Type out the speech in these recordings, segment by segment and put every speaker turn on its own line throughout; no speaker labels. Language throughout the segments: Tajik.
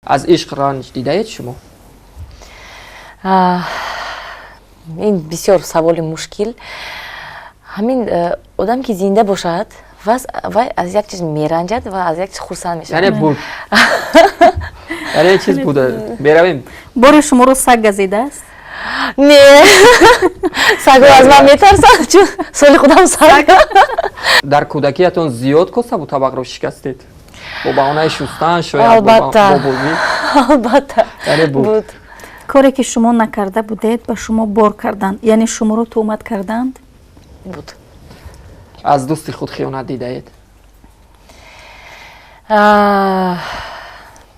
از عشق رنج دیدید شما؟
این بسیار سوال مشکل. همین آدم که زنده باشد و از یک چیز میرنجد و از یک چیز خرسند میشه.
یعنی بود. یعنی یک چیز بوده. برویم.
بار شما رو سگ گزیده است؟
نه. سگ از من میترسد چون سال خودم سگ.
در کودکیتون زیاد کاسه بود طبق رو شکستید؟ با بهانه شستن شاید
البته. البته.
یعنی بود.
کاری که شما نکرده بودید به شما بار کردند، یعنی شما رو تهمت کردند؟
بود.
از دوستی خود خیانت دیدید؟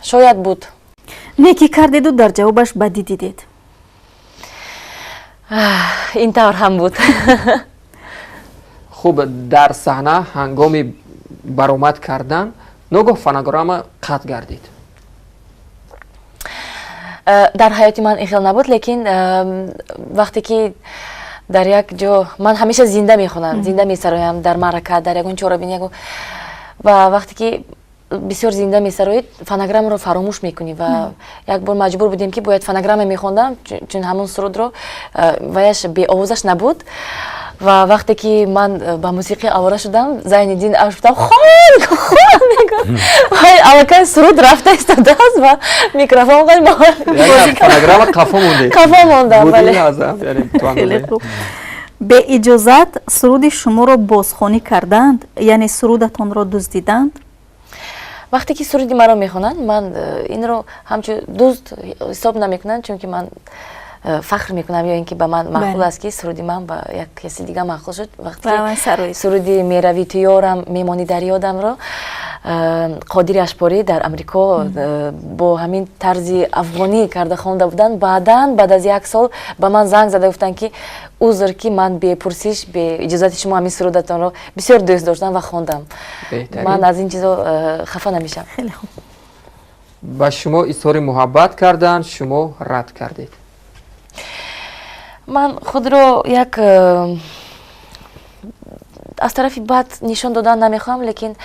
شاید بود.
نیکی کردید و در جوابش بدی دیدید؟
این طور هم بود.
خوب، در صحنه هنگامی برآمد کردن ناگاه فونوگرام قطع گردید.
در حیات من این خیلی نبود، لیکن وقتی که در یک جا من همیشه زنده میخونم، زنده میسرایم در معرکه، در یکون چهاربینی و وقتی که بسیار زنده میسرایید فونوگرام رو فراموش میکنی و یک بار مجبور بودیم که باید فونوگرام میخوندم چون همون سرود رو ویش بی آوازش نبود و وقتی که من با موسیقی آواره شدم زین الدین اشفتم خون الکه سرود رفته استاده است و میکروفون قایم
یعنی فونوگرام قفا مونده.
قفا مونده.
خیلی خوب. به اجازت سرود شما رو بازخوانی کردند، یعنی سرودتان را دزدیدند؟
وقتی که سرودی مرا میخونن من این رو همچون دوست حساب نمیکنن چون که من فخر میکنم یا اینکه به من معقول است که سرودی من با یک کسی دیگه معقول شد. وقتی سرودی میروی تو یارم میمانی در یادم رو قادر اشپاری در امریکا با همین طرز افغانی کرده خوانده بودن، بعد از یک سال به من زنگ زده گفتن که عذر که من به پرسش به اجازت شما همین سرودتان رو بسیار دوست داشتم و خواندم. من از این چیزا خفه نمیشم.
خیلی خوب.
با شما اظهار محبت کردن، شما رد کردید.
من خود رو یک از طرفی بد نشان دادن نمیخوام، لیکن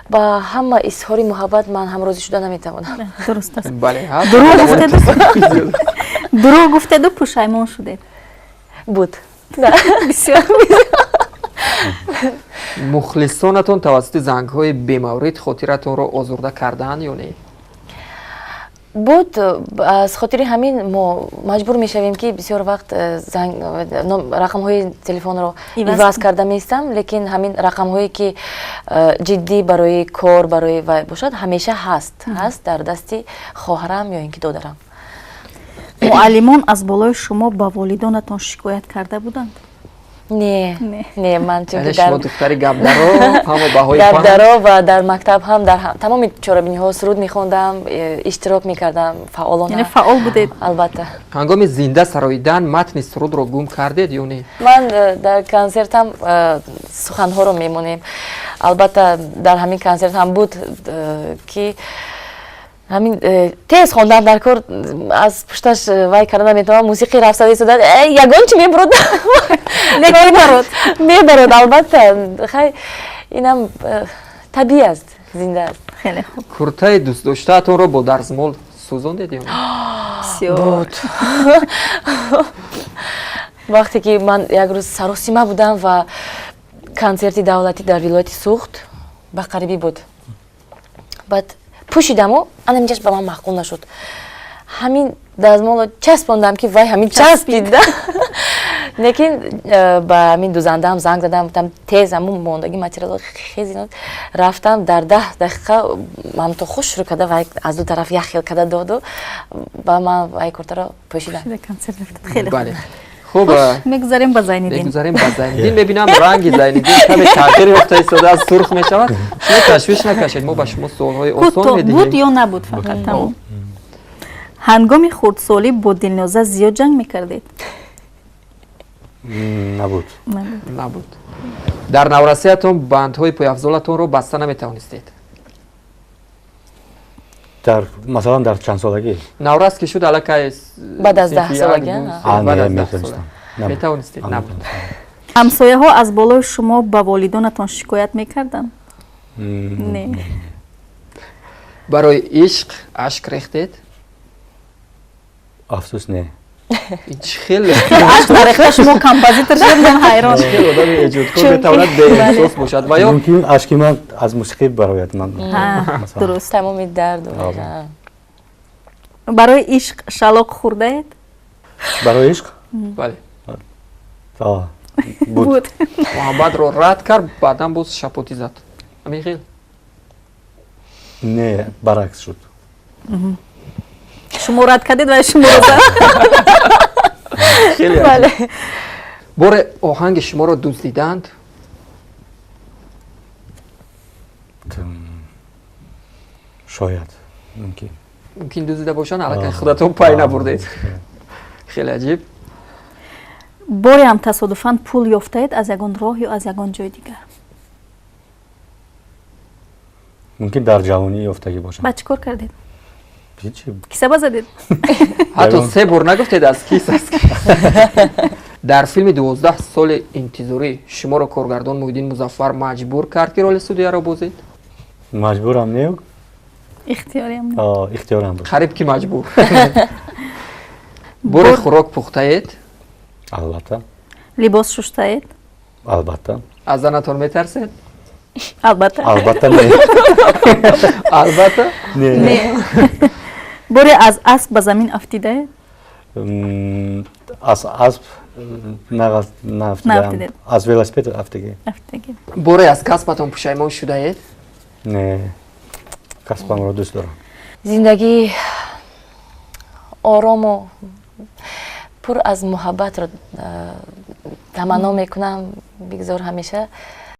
با همه اظهار محبت من همراضی شدن نمیتوانم.
درست است.
بله.
دروغ گفتید و پشیمان شدید؟
بود.
بسیار.
مخلصانتون توسط زنگ‌های بی‌مورد خاطرتون رو آزرده کردن یا نه؟
بود. از خاطر همین ما مجبور میشویم که بسیار وقت رقم های تلفن رو عوض کرده میستم، لیکن همین رقم هایی که جدی برای کار برای وای باشد همیشه هست در دستی خواهرم یا اینکه دادرم.
معلمان از بالای شما با والدانتان شکایت کرده بودند؟
نه من چون که
شما دختری گبدرا همه بهای
گبدرا و در مکتب هم در تمام چهاربینی ها سرود میخوندم، اشتراک میکردم فعالانه.
یعنی فعال بودید؟
البته.
هنگام زنده سراییدن متن سرود رو گم کردید یا نه؟
من در کنسرتم سخنها رو میمونیم. البته در همین کنسرت هم بود که همین تیز خوندم در کار از پشتش وای کردم میتونم موسیقی رفت ایستادن یگان چی میبرد میبرد. البته خیلی اینم طبیعی است، زنده است.
خیلی خوب.
کرته دوست داشته‌تون رو با دستمال سوزاندید یا نه؟
بود. وقتی که من یک روز سراسیمه بودم و کنسرتی دولتی در ولایت سوخت به قریبی بود، بعد پوشیدم و اینجاش به من معقول نشد. همین دستمال چسباندم که وای همین چسبید. لیکن با همین دوزنده هم زنگ زدم گفتم تیز همون موندگی متریال خیلی رفتم در 10 دقیقه من تو خوش رو کرده و از دو طرف یخیل کرده داد و با من وای کرده رو پوشیدم.
خیلی خوب.
خوب
میگذاریم با زین‌الدین.
ببینم رنگ زین‌الدین کمی تغییر یافته ایستاده از سرخ میشود. شما تشویش نکشید، ما با شما سوال‌های آسان میدیم.
بود یا نبود فقط تمام. هنگام خردسالی با دلنازه زیاد جنگ میکردید؟
نبود. در نورسیتون بندهای پایافزالتون رو بسته نمیتوانستید؟
مثلا در چند سالگی؟
نورس که شد الکه
بعد از 10 سالگی؟
بعد از 10 سالگی میتوانستید؟ نبود.
همسایه ها از بالای شما با والدانتان شکایت میکردن؟ نه.
барои ишқ ашк рехтед?
афсус не.
ин чӣ хеле
ашқ нарехта шумо композитор шуд, ман ҳайрон.
чӣ хел одами эҷодкор метавонад беэҳсос бошад ва ё
мумкин ашки ман аз мусиқӣ барояд. Ман
Ҳа, дуруст.
тамоми дарду ва
барои ишқ шалоқ хӯрдаед?
барои ишқ
бале
буд.
муҳаббатро рад кард баъдан боз шапотӣ зад ҳамин хел
Не, баръакс шуд.
шумо рад кардед ва шуморо зад.
хеле боре оҳанги шуморо дуздиданд?
Шояд мумкин.
мумкин дуздида бошанд аллакай худатон пай набурдед. хеле аҷиб.
боре ҳам тасодуфан пул ёфтаед аз ягон роҳ ё аз ягон ҷои дигар?
Мумкин дар ҷавонӣ ёфтагӣ бошад.
ба чӣ кор кардед?
Ҳичи.
кисаба задед?
ҳатто 3 бор нагуфтед аз кис аст. дар филми 12 соли интизорӣ шуморо коргардон Муҳиддин Музаффар маҷбур кард ки роли судяро бозед?
Маҷбурам не?
ихтиёриям не.
Ихтиёрам буд.
қариб ки маҷбур. боре хӯрок пухтаед?
Албатта.
либос шуштаед?
Албатта.
аз занатон метарсед?
албатта.
Албатта не.
албатта
Не.
боре аз асп ба замин афтидаед?
Аз асп нафтидаам.
Нафтидед.
Аз велосипед афтиги.
афтидаед.
боре аз касбатон пушаймон шудаед?
Не. Касбамро дӯст дорам.
зиндагӣ орому пур аз муҳаббатро таманно мекунам бигзор ҳамеша